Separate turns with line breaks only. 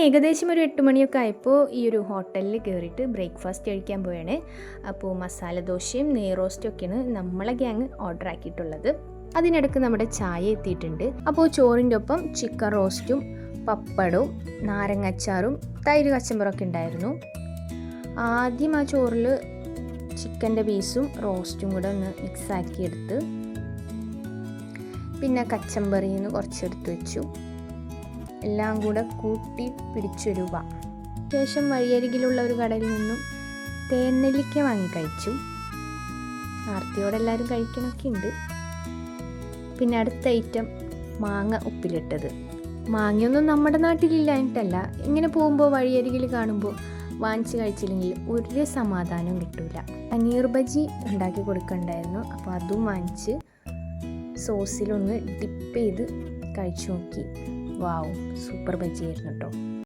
ഏകദേശം ഒരു 8 മണിയൊക്കെ ആയപ്പോൾ ഈ ഒരു ഹോട്ടലിൽ കയറിയിട്ട് ബ്രേക്ക്ഫാസ്റ്റ് കഴിക്കാൻ പോയാണ്. അപ്പോൾ മസാല ദോശയും നെയ്റോസ്റ്റും ഒക്കെയാണ് നമ്മളെ ഗ്യാങ് ഓർഡർ ആക്കിയിട്ടുള്ളത്. അതിനിടയ്ക്ക് നമ്മുടെ ചായ എത്തിയിട്ടുണ്ട്. അപ്പോൾ ചോറിൻ്റെ ഒപ്പം ചിക്കൻ റോസ്റ്റും പപ്പടവും നാരങ്ങച്ചാറും തൈര് കച്ചമ്പറൊക്കെ ഉണ്ടായിരുന്നു. ആദ്യം ആ ചോറിൽ ചിക്കൻ്റെ പീസും റോസ്റ്റും കൂടെ ഒന്ന് മിക്സാക്കി എടുത്ത് പിന്നെ കച്ചമ്പറിയിൽ നിന്ന് കുറച്ചെടുത്ത് വെച്ചു. എല്ലാം കൂടെ കൂട്ടി പിടിച്ചൊരു ശേഷം വഴിയരികിലുള്ള ഒരു കടയിൽ നിന്നും തേനെല്ലിക്ക വാങ്ങി കഴിച്ചു. ആർത്തിയോടെ എല്ലാവരും കഴിക്കണമൊക്കെ ഉണ്ട്. പിന്നെ അടുത്ത ഐറ്റം മാങ്ങ ഉപ്പിലിട്ടത്. മാങ്ങയൊന്നും നമ്മുടെ നാട്ടിലില്ലായിട്ടല്ല, ഇങ്ങനെ പോകുമ്പോൾ വഴിയരികിൽ കാണുമ്പോൾ വാങ്ങിച്ച് കഴിച്ചില്ലെങ്കിൽ ഒരു സമാധാനവും കിട്ടില്ല. പനീർ ബജി ഉണ്ടാക്കി കൊടുക്കണ്ടായിരുന്നു. അപ്പോൾ അതും വാങ്ങിച്ച് സോസിലൊന്ന് ഡിപ്പ് ചെയ്ത് കഴിച്ചു നോക്കി. വാവ്, സൂപ്പർ ബജിയായിരുന്നു കേട്ടോ.